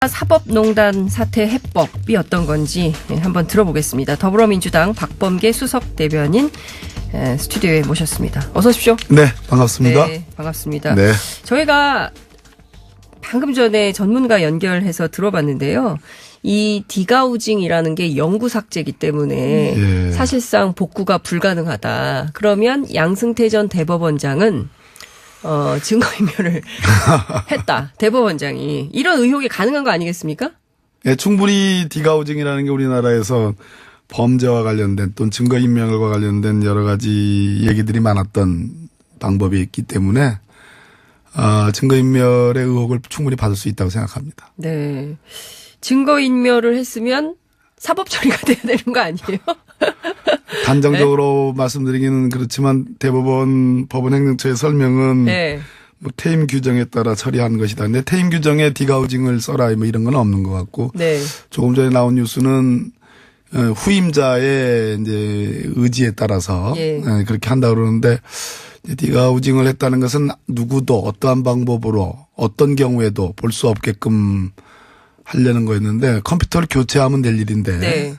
사법농단 사태 해법이 어떤 건지 한번 들어보겠습니다. 더불어민주당 박범계 수석 대변인 스튜디오에 모셨습니다. 어서 오십시오. 네, 반갑습니다. 네, 반갑습니다. 네. 저희가 방금 전에 전문가 연결해서 들어봤는데요. 이 디가우징이라는 게 영구 삭제이기 때문에 예. 사실상 복구가 불가능하다. 그러면 양승태 전 대법원장은 증거인멸을 했다. 대법원장이. 이런 의혹이 가능한 거 아니겠습니까? 네, 충분히 디가우징이라는 게 우리나라에서 범죄와 관련된 또는 증거인멸과 관련된 여러 가지 얘기들이 많았던 방법이 있기 때문에 증거인멸의 의혹을 충분히 받을 수 있다고 생각합니다. 네. 증거인멸을 했으면 사법 처리가 돼야 되는 거 아니에요? 단정적으로 말씀드리기는 그렇지만 대법원 법원행정처의 설명은 뭐 퇴임 규정에 따라 처리한 것이다. 근데 퇴임 규정에 디가우징을 써라 뭐 이런 건 없는 것 같고 조금 전에 나온 뉴스는 후임자의 이제 의지에 따라서 그렇게 한다 그러는데 디가우징을 했다는 것은 누구도 어떠한 방법으로 어떤 경우에도 볼 수 없게끔 하려는 거였는데 컴퓨터를 교체하면 될 일인데.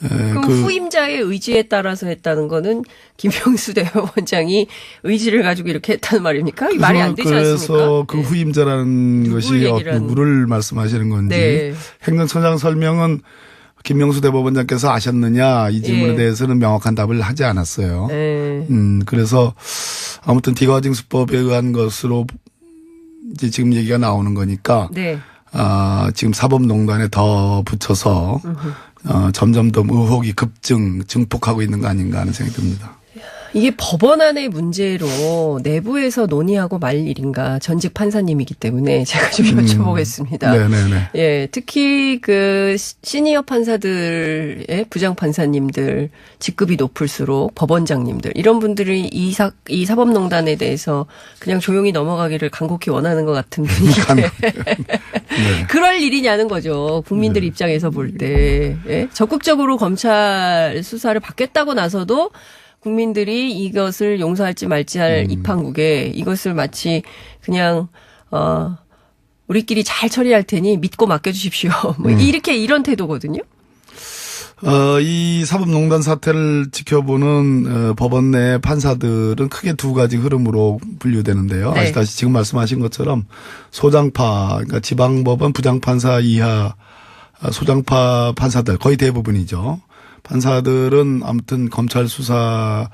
그럼 후임자의 의지에 따라서 했다는 거는 김병수 대법원장이 의지를 가지고 이렇게 했다는 말입니까? 말이 안 되지 않습니까? 그래서 그 후임자라는 것이 누구를 말씀하시는 건지 행정처장 설명은 김명수 대법원장께서 아셨느냐 이 질문에 대해서는 명확한 답을 하지 않았어요. 그래서 아무튼 디가우징 수법에 의한 것으로 이제 지금 얘기가 나오는 거니까 지금 사법농단에 더 붙여서 점점 더 의혹이 증폭하고 있는 거 아닌가 하는 생각이 듭니다. 이게 법원안의 문제로 내부에서 논의하고 말 일인가 전직 판사님이기 때문에 제가 좀 여쭤보겠습니다. 네네네. 예, 특히 그 시니어 판사들의 부장 판사님들 직급이 높을수록 법원장님들 이런 분들이 이 사법농단에 대해서 그냥 조용히 넘어가기를 간곡히 원하는 것 같은 분위기에 그럴 일이냐는 거죠. 국민들 입장에서 볼 때 적극적으로 검찰 수사를 받겠다고 나서도 국민들이 이것을 용서할지 말지 할 이 판국에 이것을 마치 그냥 우리끼리 잘 처리할 테니 믿고 맡겨주십시오. 뭐 이런 태도거든요. 이 사법농단 사태를 지켜보는 법원 내 판사들은 크게 두 가지 흐름으로 분류되는데요. 아시다시피 지금 말씀하신 것처럼 소장파, 그러니까 지방법원 부장판사 이하 소장파 판사들 거의 대부분이죠. 판사들은 아무튼 검찰 수사라는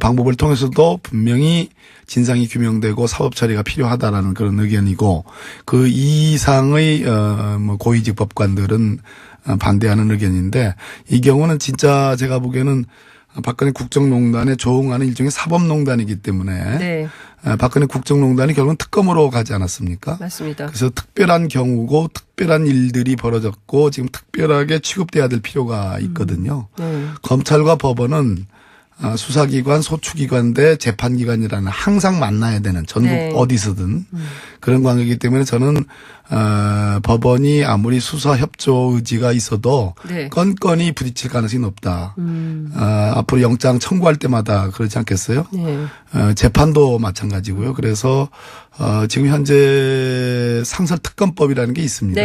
방법을 통해서도 분명히 진상이 규명되고 사법 처리가 필요하다라는 그런 의견이고 그 이상의 뭐 고위직 법관들은 반대하는 의견인데 이 경우는 진짜 제가 보기에는 박근혜 국정농단에 조응하는 일종의 사법농단이기 때문에 박근혜 국정농단이 결국은 특검으로 가지 않았습니까? 맞습니다. 그래서 특별한 경우고 특별한 일들이 벌어졌고 지금 특별하게 취급돼야 될 필요가 있거든요. 검찰과 법원은 수사기관, 소추기관 대 재판기관이라는 항상 만나야 되는 전국 어디서든 그런 관계이기 때문에 저는 법원이 아무리 수사 협조 의지가 있어도 건건이 부딪힐 가능성이 높다. 앞으로 영장 청구할 때마다 그러지 않겠어요? 재판도 마찬가지고요. 그래서 지금 현재 상설특검법이라는 게 있습니다.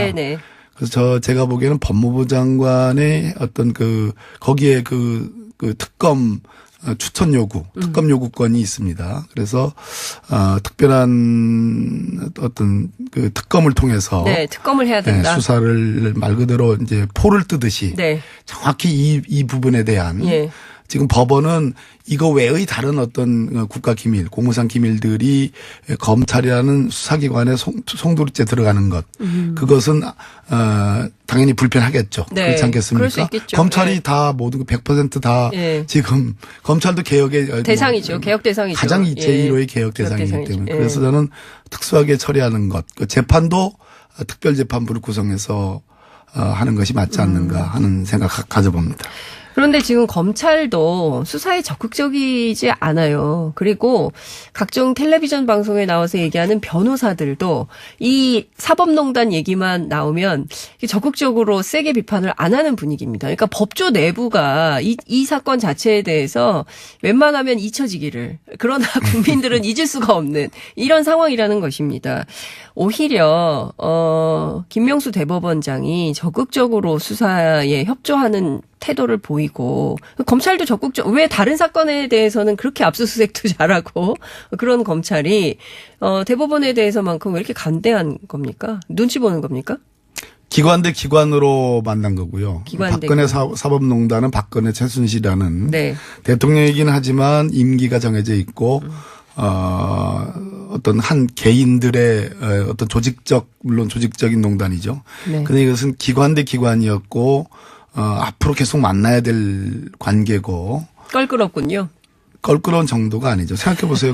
그래서 제가 보기에는 법무부 장관의 어떤 거기에 그 특검 추천 요구, 특검 요구권이 있습니다. 그래서 특별한 어떤 그 특검을 통해서 특검을 해야 된다. 수사를 말 그대로 이제 포를 뜨듯이 정확히 이 부분에 대한 지금 법원은 이거 외의 다른 어떤 국가 기밀, 공무상 기밀들이 검찰이라는 수사기관에 송두리째 들어가는 것. 그것은 당연히 불편하겠죠. 그렇지 않겠습니까? 그럴 수 있겠죠. 검찰이 다 모든 100% 다 지금 검찰도 개혁의 대상이죠. 개혁 대상이죠. 가장 제1호의 개혁 대상이기 때문에. 그래서 저는 특수하게 처리하는 것. 재판도 특별재판부를 구성해서 하는 것이 맞지 않는가 하는 생각 가져봅니다. 그런데 지금 검찰도 수사에 적극적이지 않아요. 그리고 각종 텔레비전 방송에 나와서 얘기하는 변호사들도 이 사법농단 얘기만 나오면 적극적으로 세게 비판을 안 하는 분위기입니다. 그러니까 법조 내부가 이 사건 자체에 대해서 웬만하면 잊혀지기를, 그러나 국민들은 잊을 수가 없는 이런 상황이라는 것입니다. 오히려 김명수 대법원장이 적극적으로 수사에 협조하는 태도를 보이고, 검찰도 왜 다른 사건에 대해서는 그렇게 압수수색도 잘하고 그런 검찰이 대법원에 대해서만큼 왜 이렇게 간대한 겁니까? 눈치 보는 겁니까? 기관 대 기관으로 만난 거고요. 기관 대 박근혜 사법농단은 박근혜 최순실이라는 네. 대통령이긴 하지만 임기가 정해져 있고 어떤 한 개인들의 어떤 물론 조직적인 농단이죠. 네. 근데 이것은 기관 대 기관이었고 앞으로 계속 만나야 될 관계고. 껄끄럽군요. 껄끄러운 정도가 아니죠. 생각해 보세요.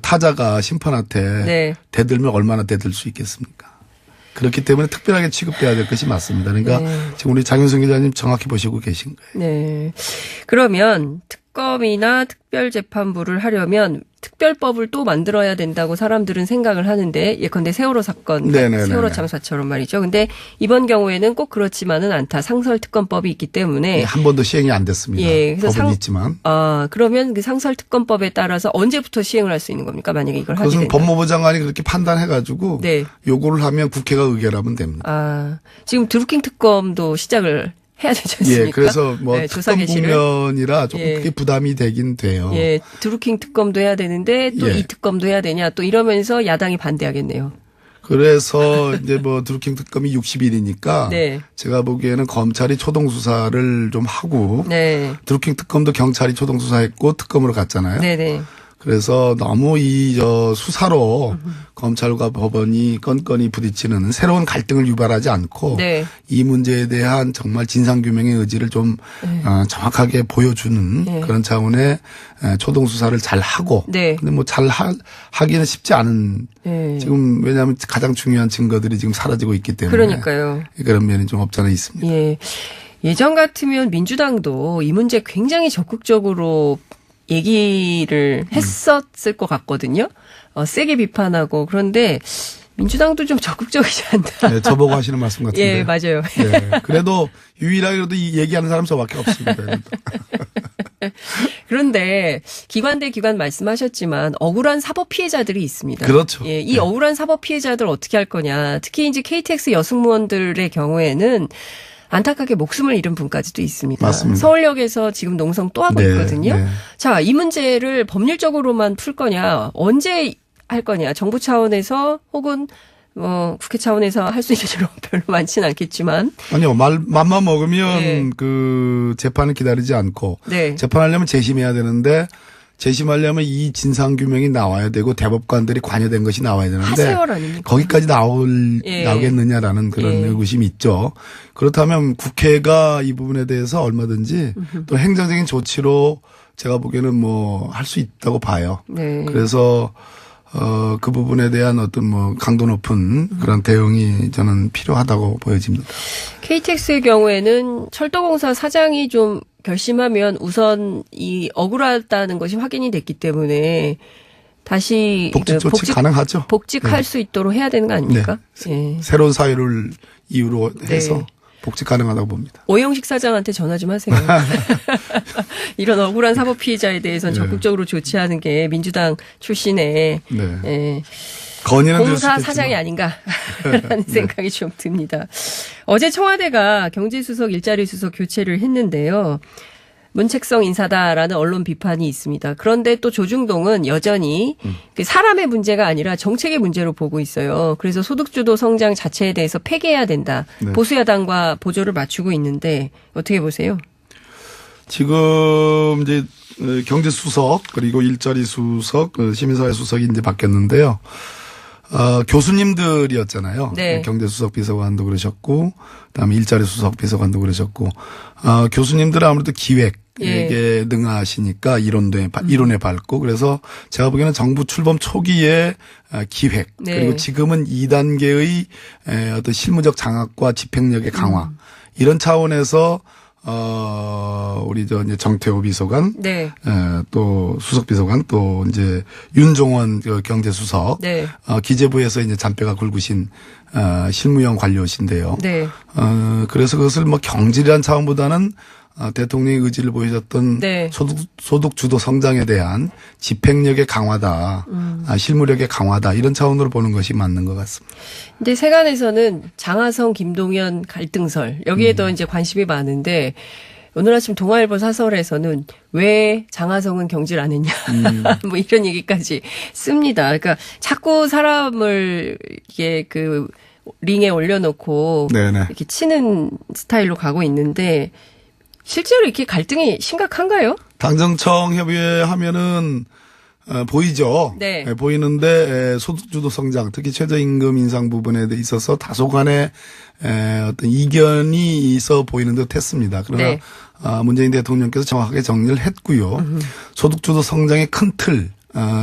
타자가 심판한테 네. 대들면 얼마나 대들 수 있겠습니까? 그렇기 때문에 특별하게 취급돼야 될 것이 맞습니다. 그러니까 네. 지금 우리 장윤성 기자님 정확히 보시고 계신 거예요. 네. 그러면 특검이나 특별재판부를 하려면 특별법을 또 만들어야 된다고 사람들은 생각을 하는데, 예컨대 세월호 사건, 네네네네. 세월호 참사처럼 말이죠. 근데 이번 경우에는 꼭 그렇지만은 않다. 상설특검법이 있기 때문에. 한 번도 시행이 안 됐습니다. 예, 그래서 법은 있지만. 그러면 그 상설특검법에 따라서 언제부터 시행을 할 수 있는 겁니까? 만약에 이걸 하게 그것은 된다. 법무부 장관이 그렇게 판단해가지고 네. 요구를 하면 국회가 의결하면 됩니다. 지금 드루킹 특검도 시작을 해야 되지 않습니까? 예, 그래서 네, 조사 특검 개시를. 국면이라 조금 예. 그게 부담이 되긴 돼요. 예, 드루킹 특검도 해야 되는데 또 예. 이 특검도 해야 되냐 또 이러면서 야당이 반대하겠네요. 그래서 이제 드루킹 특검이 60일이니까 네. 제가 보기에는 검찰이 초동 수사를 좀 하고 네. 드루킹 특검도 경찰이 초동 수사했고 특검으로 갔잖아요. 네네. 그래서 너무 수사로 검찰과 법원이 건건이 부딪히는 새로운 갈등을 유발하지 않고 네. 이 문제에 대한 정말 진상규명의 의지를 좀 정확하게 보여주는 네. 그런 차원의 초동 수사를 잘 하고. 네. 근데 잘 하기는 쉽지 않은. 네. 지금 왜냐하면 가장 중요한 증거들이 지금 사라지고 있기 때문에. 그러니까요. 그런 면이 좀 없지 않아 있습니다. 예. 예전 같으면 민주당도 이 문제 굉장히 적극적으로 얘기를 했었을 것 같거든요. 세게 비판하고. 그런데 민주당도 좀 적극적이지 않나. 네, 저보고 하시는 말씀 같은데. 예, 맞아요. 네, 그래도 유일하게도 이 얘기하는 사람 저밖에 없습니다. 그런데 기관 대 기관 말씀하셨지만 억울한 사법 피해자들이 있습니다. 그렇죠. 예, 이 억울한 사법 피해자들 어떻게 할 거냐. 특히 이제 KTX 여승무원들의 경우에는 안타깝게 목숨을 잃은 분까지도 있습니다. 맞습니다. 서울역에서 지금 농성 또 하고 네, 있거든요. 네. 자, 이 문제를 법률적으로만 풀 거냐, 언제 할 거냐, 정부 차원에서 혹은 국회 차원에서 할 수 있는 일은 별로 많지는 않겠지만. 아니요, 맘만 먹으면 네. 재판을 기다리지 않고 네. 재판하려면 재심해야 되는데 재심하려면 이 진상규명이 나와야 되고 대법관들이 관여된 것이 나와야 되는데 하세월 아닙니까? 거기까지 예. 나오겠느냐라는 그런 예. 의구심이 있죠. 그렇다면 국회가 이 부분에 대해서 얼마든지 또 행정적인 조치로 제가 보기에는 할 수 있다고 봐요. 네. 그래서 그 부분에 대한 어떤 강도 높은 그런 대응이 저는 필요하다고 보여집니다. KTX의 경우에는 철도공사 사장이 좀 결심하면 우선 이 억울하다는 것이 확인이 됐기 때문에 다시 복직 조치 가능하죠. 복직할 네. 수 있도록 해야 되는 거 아닙니까? 예. 새로운 사유를 이유로 해서 네. 복직 가능하다고 봅니다. 오영식 사장한테 전화 좀 하세요. 이런 억울한 사법 피해자에 대해서는 네. 적극적으로 조치하는 게 민주당 출신의 네. 예. 건의는 될 공사 수 사장이 있겠지만. 아닌가라는 생각이 좀 듭니다. 어제 청와대가 경제수석 일자리 수석 교체를 했는데요. 문책성 인사다라는 언론 비판이 있습니다. 그런데 또 조중동은 여전히 사람의 문제가 아니라 정책의 문제로 보고 있어요. 그래서 소득주도 성장 자체에 대해서 폐기해야 된다. 네. 보수야당과 보조를 맞추고 있는데 어떻게 보세요? 지금 이제 경제수석 그리고 일자리 수석, 시민사회 수석이 이제 바뀌었는데요. 교수님들이었잖아요. 네. 경제수석 비서관도 그러셨고, 그다음에 일자리 수석 비서관도 그러셨고, 교수님들은 아무래도 기획에 예. 능하시니까 이론에 밝고, 그래서 제가 보기에는 정부 출범 초기에 기획, 네. 그리고 지금은 2단계의 어떤 실무적 장악과 집행력의 강화, 이런 차원에서 우리 이제 정태호 비서관, 네. 또 수석 비서관, 또 이제 윤종원 경제수석, 네. 기재부에서 이제 잔뼈가 굵으신 실무형 관료신데요. 네. 그래서 그것을 뭐 경질이란 차원보다는 대통령의 의지를 보여줬던 네. 소득 주도 성장에 대한 집행력의 강화다, 실무력의 강화다 이런 차원으로 보는 것이 맞는 것 같습니다. 근데 세간에서는 장하성, 김동연 갈등설 여기에 더 이제 관심이 많은데 오늘 아침 동아일보 사설에서는 왜 장하성은 경질 안 했냐 뭐 이런 얘기까지 씁니다. 그러니까 자꾸 사람을 이게 그 링에 올려놓고 네네. 이렇게 치는 스타일로 가고 있는데. 실제로 이렇게 갈등이 심각한가요? 당정청 협의하면은 보이죠. 네. 보이는데 소득주도 성장, 특히 최저임금 인상 부분에 있어서 다소간의 어떤 이견이 있어 보이는 듯했습니다. 그러나 네. 문재인 대통령께서 정확하게 정리를 했고요. 소득주도 성장의 큰 틀.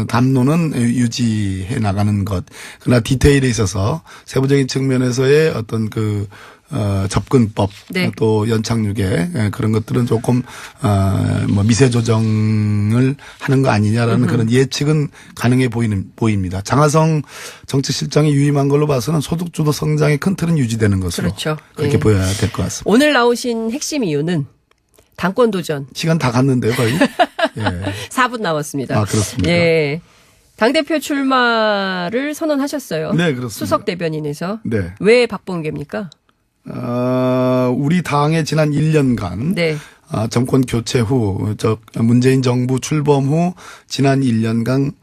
담론은 유지해 나가는 것. 그러나 디테일에 있어서 세부적인 측면에서의 어떤 접근법 네. 또 연착륙에 그런 것들은 조금 뭐 미세 조정을 하는 거 아니냐라는 그런 예측은 가능해 보입니다. 장하성 정책실장이 유임한 걸로 봐서는 소득주도 성장의 큰 틀은 유지되는 것으로 그렇죠. 그렇게 예. 보여야 될 것 같습니다. 오늘 나오신 핵심 이유는 당권 도전. 시간 다 갔는데요, 거의. 예. 4분 남았습니다. 아, 그렇습니까? 예. 당대표 출마를 선언하셨어요. 네, 그렇습니다. 수석 대변인에서. 네. 왜 박범계입니까? 우리 당의 지난 1년간 네. 정권 교체 후, 문재인 정부 출범 후 지난 1년간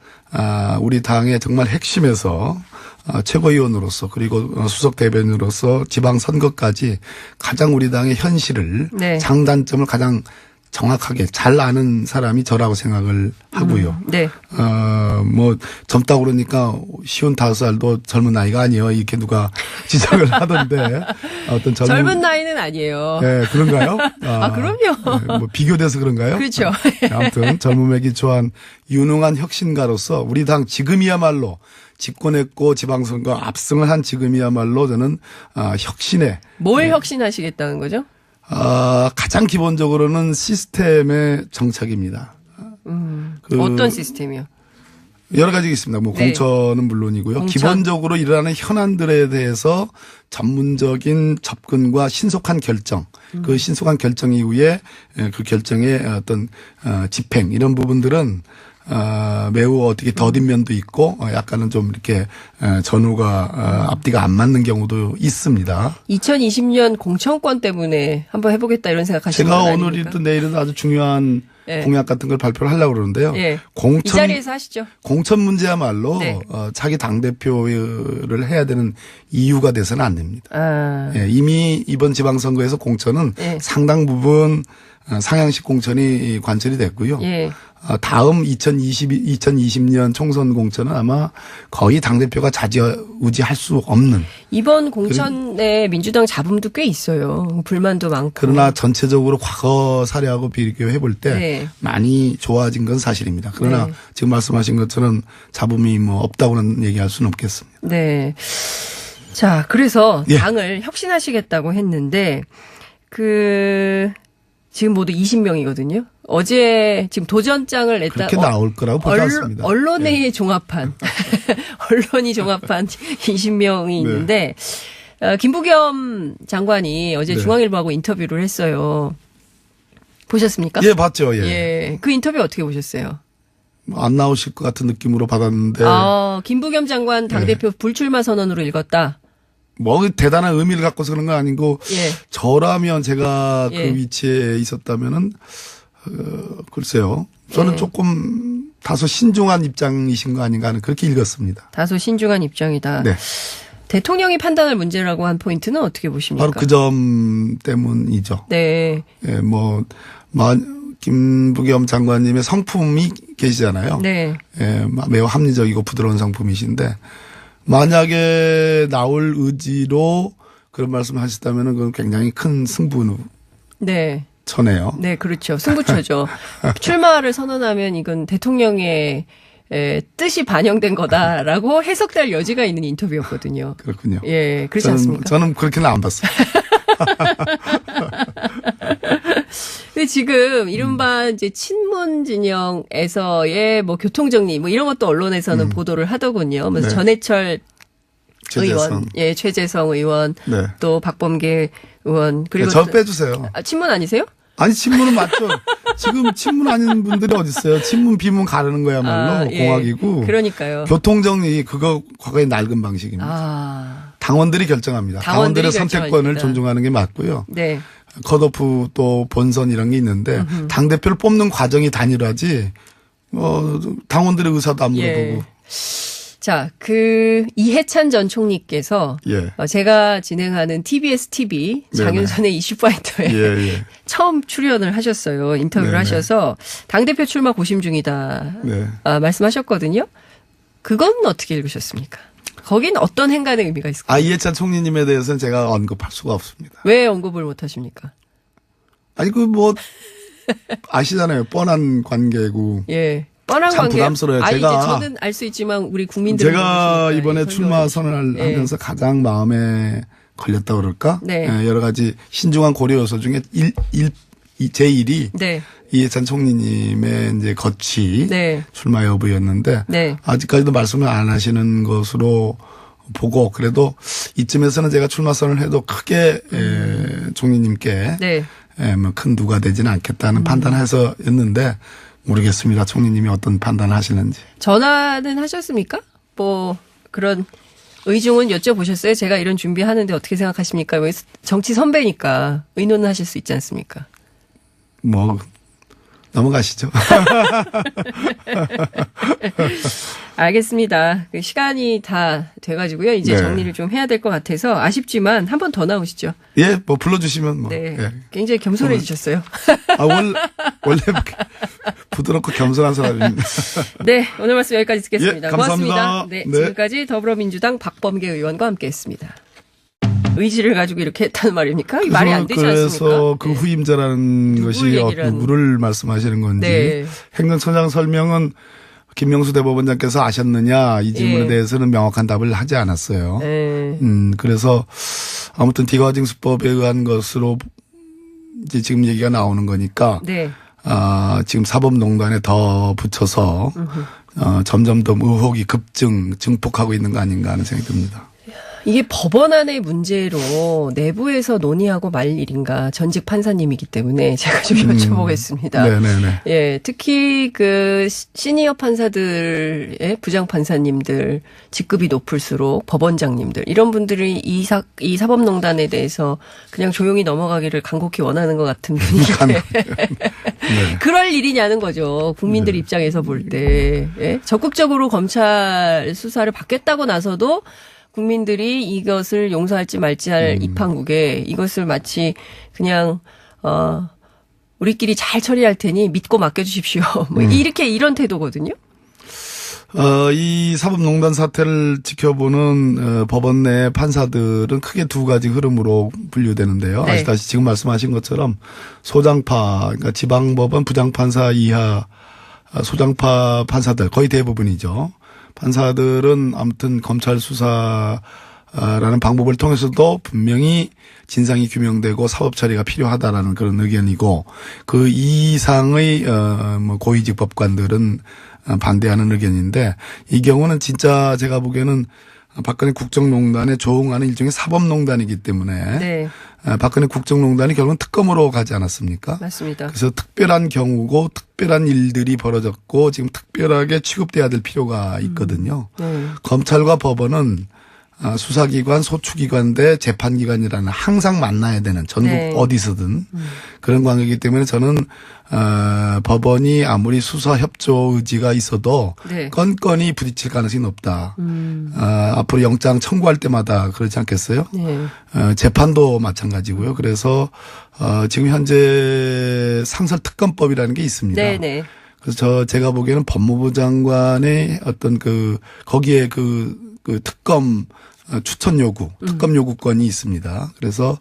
우리 당의 정말 핵심에서 최고위원으로서 그리고 수석 대변인으로서 지방선거까지 가장 우리 당의 현실을 네. 장단점을 가장 정확하게 잘 아는 사람이 저라고 생각을 하고요. 네. 뭐 젊다고 그러니까 55살도 젊은 나이가 아니에요. 이렇게 누가 지적을 하던데 어떤 젊은 나이는 아니에요. 네, 그런가요? 그럼요. 네, 뭐 비교돼서 그런가요? 그렇죠. 아무튼 젊음에 기초한 유능한 혁신가로서 우리 당 지금이야말로 집권했고 지방선거 압승을 한 지금이야말로 저는 혁신에 뭘 혁신하시겠다는 거죠? 가장 기본적으로는 시스템의 정착입니다. 어떤 시스템이요? 여러 가지가 있습니다. 뭐 네. 공천은 물론이고요. 공천. 기본적으로 일어나는 현안들에 대해서 전문적인 접근과 신속한 결정, 그 신속한 결정 이후에 그 결정의 어떤 집행 이런 부분들은 매우 어떻게 더딘 면도 있고 약간은 좀 이렇게 전후가 앞뒤가 안 맞는 경우도 있습니다. 2020년 공천권 때문에 한번 해보겠다 이런 생각하시는 건 제가 아닙니까? 오늘이든 내일은 아주 중요한 네. 공약 같은 걸 발표를 하려고 그러는데요. 예. 이 자리에서 하시죠. 공천 문제야말로 네. 자기 당대표를 해야 되는 이유가 돼서는 안 됩니다. 예. 이미 이번 지방선거에서 공천은 네. 상당 부분 상향식 공천이 관철이 됐고요. 예. 다음 2020년 총선 공천은 아마 거의 당대표가 좌지우지할 수 없는. 이번 공천에 민주당 잡음도 꽤 있어요. 불만도 많고. 그러나 전체적으로 과거 사례하고 비교해 볼 때 네. 많이 좋아진 건 사실입니다. 그러나 네. 지금 말씀하신 것처럼 잡음이 뭐 없다고는 얘기할 수는 없겠습니다. 네. 자, 그래서 예. 당을 혁신하시겠다고 했는데 지금 모두 20명이거든요. 어제 지금 도전장을 냈다. 그렇게 나올 거라고 보지 않습니다. 언론회의 종합한 언론이 종합한 20명이 있는데 김부겸 장관이 어제 네. 중앙일보하고 인터뷰를 했어요. 보셨습니까? 예, 봤죠. 예. 예. 그 인터뷰 어떻게 보셨어요? 안 나오실 것 같은 느낌으로 받았는데 김부겸 장관 당대표 불출마 선언으로 읽었다. 뭐 대단한 의미를 갖고서 그런 건 아니고 예. 저라면 제가 예. 그 위치에 있었다면은 글쎄요. 저는 예. 조금 다소 신중한 입장이신 거 아닌가 하는 그렇게 읽었습니다. 다소 신중한 입장이다. 네. 대통령이 판단할 문제라고 한 포인트는 어떻게 보십니까? 바로 그 점 때문이죠. 네. 예, 김부겸 장관님의 성품이 계시잖아요. 네. 예, 매우 합리적이고 부드러운 성품이신데 만약에 나올 의지로 그런 말씀을 하셨다면 그건 굉장히 큰 승부처네요. 네. 네, 그렇죠. 승부처죠. 출마를 선언하면 이건 대통령의 뜻이 반영된 거다라고 해석될 여지가 있는 인터뷰였거든요. 그렇군요. 예, 그렇지 않습니까? 저는 그렇게는 안 봤어요. 근데 지금 이른바 이제 친문 진영에서의 뭐 교통정리 뭐 이런 것도 언론에서는 보도를 하더군요. 그래서 네. 전해철 최재성. 의원, 예, 최재성 의원, 네. 또 박범계 의원 그리고 저 또- 빼주세요. 아, 친문 아니세요? 아니 친문은 맞죠. 지금 친문 아닌 분들이 어디 있어요. 친문 비문 가르는 거야말로 예. 공학이고. 그러니까요. 교통정리 그거 과거의 낡은 방식입니다. 아, 당원들이 결정합니다. 당원들이 당원들의 선택권을 결정합니다. 존중하는 게 맞고요. 네. 컷오프 또 본선 이런 게 있는데 당 대표를 뽑는 과정이 단일화지. 당원들의 의사도 안 물어보고. 예. 자, 이해찬 전 총리께서 예. 제가 진행하는 TBS TV 장윤선의 이슈파이터에 예, 예. 처음 출연을 하셨어요. 인터뷰를 네네. 하셔서 당대표 출마 고심 중이다. 네. 말씀하셨거든요. 그건 어떻게 읽으셨습니까? 거긴 어떤 행간의 의미가 있을까요? 이해찬 총리님에 대해서는 제가 언급할 수가 없습니다. 왜 언급을 못 하십니까? 아니, 아시잖아요. 뻔한 관계고. 예. 뻔한 참 관계. 부담스러워요. 이제 제가- 저는 알 수 있지만 우리 국민들은 제가 모르시니까 이번에 설명해 출마 주시죠. 선언을 예. 하면서 가장 마음에 걸렸다고 그럴까? 네. 예, 여러 가지 신중한 고려 요소 중에 제1이 네. 이해찬 총리님의 이제 거취 네. 출마 여부였는데 네. 아직까지도 말씀을 안 하시는 것으로 보고 그래도 이쯤에서는 제가 출마 선언을 해도 크게 총리님께 네. 큰 누가 되지는 않겠다는 판단해서였는데 모르겠습니다. 총리님이 어떤 판단을 하시는지. 전화는 하셨습니까? 뭐 그런 의중은 여쭤보셨어요? 제가 이런 준비하는데 어떻게 생각하십니까? 왜 정치 선배니까 의논은 하실 수 있지 않습니까? 넘어가시죠. 알겠습니다. 시간이 다 돼가지고요. 이제 네. 정리를 좀 해야 될 것 같아서 아쉽지만 한 번 더 나오시죠. 예, 불러주시면 네. 예. 굉장히 겸손해지셨어요. 원래 부드럽고 겸손한 사람입니다. 네. 오늘 말씀 여기까지 듣겠습니다. 예, 감사합니다. 고맙습니다. 네, 네. 지금까지 더불어민주당 박범계 의원과 함께했습니다. 의지를 가지고 이렇게 했다는 말입니까? 이 말이 안 되지 않습니까? 그래서 그 네. 후임자라는 누굴 것이 얘기를 하는- 누구를 말씀하시는 건지 네. 행정처장 설명은 김명수 대법원장께서 아셨느냐 이 질문에 예. 대해서는 명확한 답을 하지 않았어요. 네. 그래서 아무튼 디과징수법에 의한 것으로 이제 지금 얘기가 나오는 거니까 네. 지금 사법농단에 더 붙여서 점점 더 의혹이 증폭하고 있는 거 아닌가 하는 생각이 듭니다. 이게 법원 안의 문제로 내부에서 논의하고 말 일인가 전직 판사님이기 때문에 제가 좀 여쭤보겠습니다. 네네네. 예, 특히 시니어 판사들의 부장 판사님들 직급이 높을수록 법원장님들 이런 분들이 이 사법농단에 대해서 그냥 조용히 넘어가기를 간곡히 원하는 것 같은 분인데 네. 그럴 일이냐는 거죠. 국민들 입장에서 볼 때. 예? 적극적으로 검찰 수사를 받겠다고 나서도 국민들이 이것을 용서할지 말지 할 이 판국에 이것을 마치 그냥 우리끼리 잘 처리할 테니 믿고 맡겨주십시오. 뭐 이런 태도거든요. 이 사법농단 사태를 지켜보는 법원 내 판사들은 크게 두 가지 흐름으로 분류되는데요. 네. 아시다시피 지금 말씀하신 것처럼 소장파, 그러니까 지방법원 부장판사 이하 소장파 판사들 거의 대부분이죠. 판사들은 아무튼 검찰 수사라는 방법을 통해서도 분명히 진상이 규명되고 사법 처리가 필요하다라는 그런 의견이고 그 이상의 고위직 법관들은 반대하는 의견인데 이 경우는 진짜 제가 보기에는 박근혜 국정농단에 조응하는 일종의 사법농단이기 때문에 네, 박근혜 국정농단이 결국은 특검으로 가지 않았습니까? 맞습니다. 그래서 특별한 경우고 특별한 일들이 벌어졌고 지금 특별하게 취급돼야 될 필요가 있거든요. 네. 검찰과 법원은 수사기관, 소추기관 대 재판기관이라는 항상 만나야 되는 전국 네. 어디서든 그런 관계이기 때문에 저는 법원이 아무리 수사 협조 의지가 있어도 네. 건건이 부딪힐 가능성이 높다. 앞으로 영장 청구할 때마다 그렇지 않겠어요? 네. 재판도 마찬가지고요. 그래서 지금 현재 상설특검법이라는 게 있습니다. 네, 네. 그래서 제가 보기에는 법무부 장관의 어떤 거기에 특검 추천 요구, 특검 요구권이 있습니다. 그래서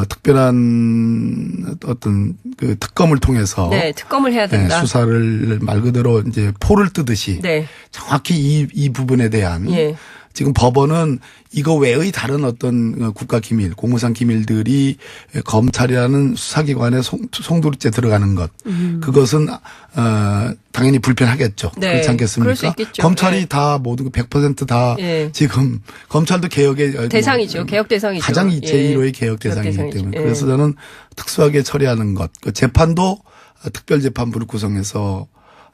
특별한 어떤 특검을 통해서 네, 특검을 해야 된다. 수사를 말 그대로 이제 포를 뜨듯이 네. 정확히 이 부분에 대한 예. 지금 법원은 이거 외의 다른 어떤 국가 기밀, 공무상 기밀들이 검찰이라는 수사기관에 송두리째 들어가는 것, 그것은 당연히 불편하겠죠. 네. 그렇지 않겠습니까? 그럴 수 있겠죠. 검찰이 네. 다 모든 100% 지금 검찰도 개혁의 대상이죠. 개혁 대상이죠. 가장 제1호의 개혁 대상이기 때문에 그래서 저는 특수하게 처리하는 것, 그 재판도 특별재판부를 구성해서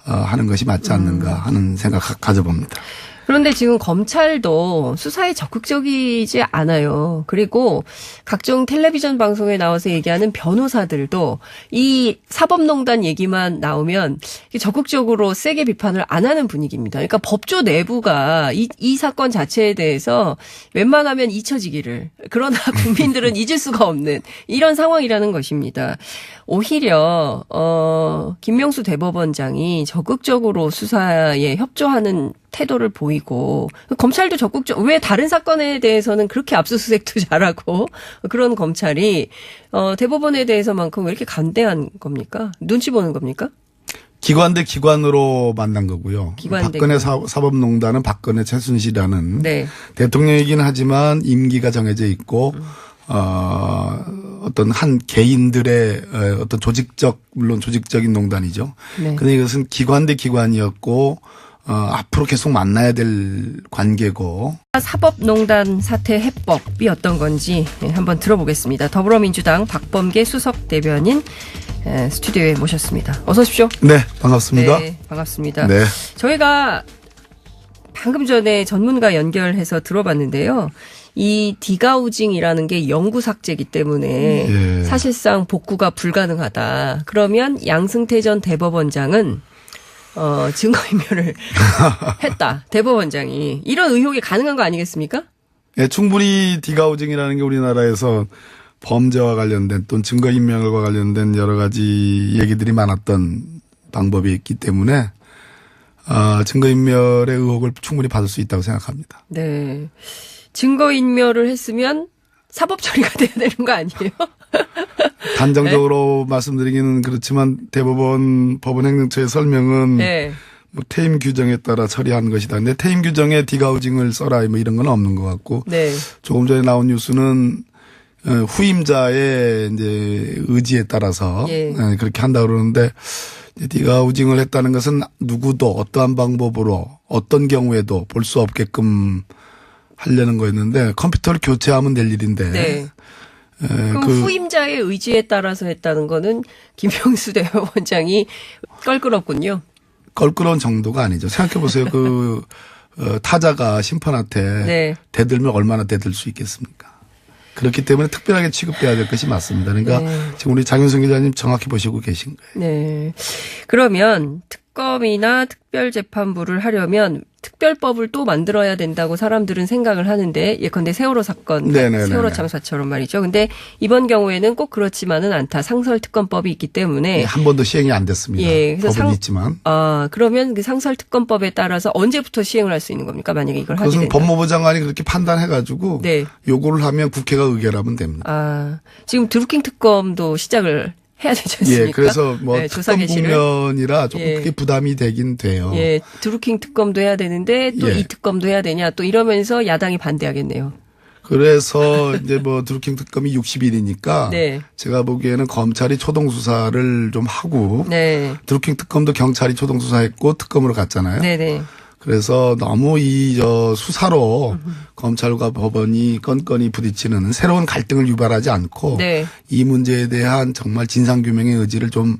하는 것이 맞지 않는가 하는 생각 가져봅니다. 그런데 지금 검찰도 수사에 적극적이지 않아요. 그리고 각종 텔레비전 방송에 나와서 얘기하는 변호사들도 이 사법농단 얘기만 나오면 적극적으로 세게 비판을 안 하는 분위기입니다. 그러니까 법조 내부가 이 사건 자체에 대해서 웬만하면 잊혀지기를, 그러나 국민들은 잊을 수가 없는 이런 상황이라는 것입니다. 오히려 김명수 대법원장이 적극적으로 수사에 협조하는 태도를 보이고, 검찰도 왜 다른 사건에 대해서는 그렇게 압수수색도 잘하고 그런 검찰이 대법원에 대해서만큼 왜 이렇게 간대한 겁니까? 눈치 보는 겁니까? 기관 대 기관으로 만난 거고요. 기관 대 박근혜 사법농단은 박근혜 최순실이라는 네. 대통령이긴 하지만 임기가 정해져 있고 어떤 한 개인들의 어떤 물론 조직적인 농단이죠. 네. 근데 이것은 기관 대 기관이었고 앞으로 계속 만나야 될 관계고. 사법농단 사태 해법이 어떤 건지 한번 들어보겠습니다. 더불어민주당 박범계 수석 대변인 스튜디오에 모셨습니다. 어서 오십시오. 네, 반갑습니다. 네, 반갑습니다. 네. 저희가 방금 전에 전문가 연결해서 들어봤는데요. 이 디가우징이라는 게 영구 삭제이기 때문에 예. 사실상 복구가 불가능하다. 그러면 양승태 전 대법원장은 증거인멸을 했다. 대법원장이. 이런 의혹이 가능한 거 아니겠습니까? 네, 충분히 디가우징이라는 게 우리나라에서 범죄와 관련된 또는 증거인멸과 관련된 여러 가지 얘기들이 많았던 방법이 있기 때문에 증거인멸의 의혹을 충분히 받을 수 있다고 생각합니다. 네. 증거인멸을 했으면 사법 처리가 돼야 되는 거 아니에요? 단정적으로 말씀드리기는 그렇지만 대법원 법원행정처의 설명은 네. 뭐 퇴임 규정에 따라 처리하는 것이다. 근데 퇴임 규정에 디가우징을 써라 뭐 이런 건 없는 것 같고 네. 조금 전에 나온 뉴스는 후임자의 이제 의지에 따라서 예. 그렇게 한다 그러는데 디가우징을 했다는 것은 누구도 어떠한 방법으로 어떤 경우에도 볼 수 없게끔 하려는 거였는데 컴퓨터를 교체하면 될 일인데. 네. 그럼 후임자의 의지에 따라서 했다는 거는 김명수 대법원장이 껄끄럽군요. 껄끄러운 정도가 아니죠. 생각해 보세요. 타자가 심판한테 네. 대들면 얼마나 대들 수 있겠습니까? 그렇기 때문에 특별하게 취급돼야 될 것이 맞습니다. 그러니까 네. 지금 우리 장윤성 기자님 정확히 보시고 계신 거예요. 네. 그러면 특검이나 특별재판부를 하려면 특별법을 또 만들어야 된다고 사람들은 생각을 하는데, 예컨대 세월호 사건, 네네네네. 세월호 참사처럼 말이죠. 근데 이번 경우에는 꼭 그렇지만은 않다. 상설특검법이 있기 때문에. 한 번도 시행이 안 됐습니다. 예, 그래서 법은 있지만. 그러면 그 상설특검법에 따라서 언제부터 시행을 할 수 있는 겁니까? 만약에 이걸 하게 그것은 된다. 법무부 장관이 그렇게 판단해가지고 네. 요구를 하면 국회가 의결하면 됩니다. 지금 드루킹 특검도 시작을 해야 되지 않습니까? 예, 그래서 뭐 네, 조사 특검 개시를. 국면이라 조금 예. 그게 부담이 되긴 돼요. 예, 드루킹 특검도 해야 되는데 또 예. 이 특검도 해야 되냐 또 이러면서 야당이 반대하겠네요. 그래서 이제 뭐 드루킹 특검이 60일이니까 네. 제가 보기에는 검찰이 초동 수사를 좀 하고 네. 드루킹 특검도 경찰이 초동 수사했고 특검으로 갔잖아요. 네네. 그래서 너무 수사로 검찰과 법원이 건건이 부딪히는 새로운 갈등을 유발하지 않고 네. 이 문제에 대한 정말 진상규명의 의지를 좀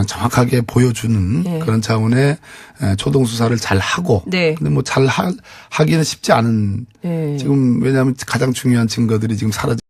정확하게 보여주는 네. 그런 차원의 초동 수사를 잘 하고. 네. 근데 뭐 잘 하기는 쉽지 않은 네. 지금 왜냐하면 가장 중요한 증거들이 지금 사라져.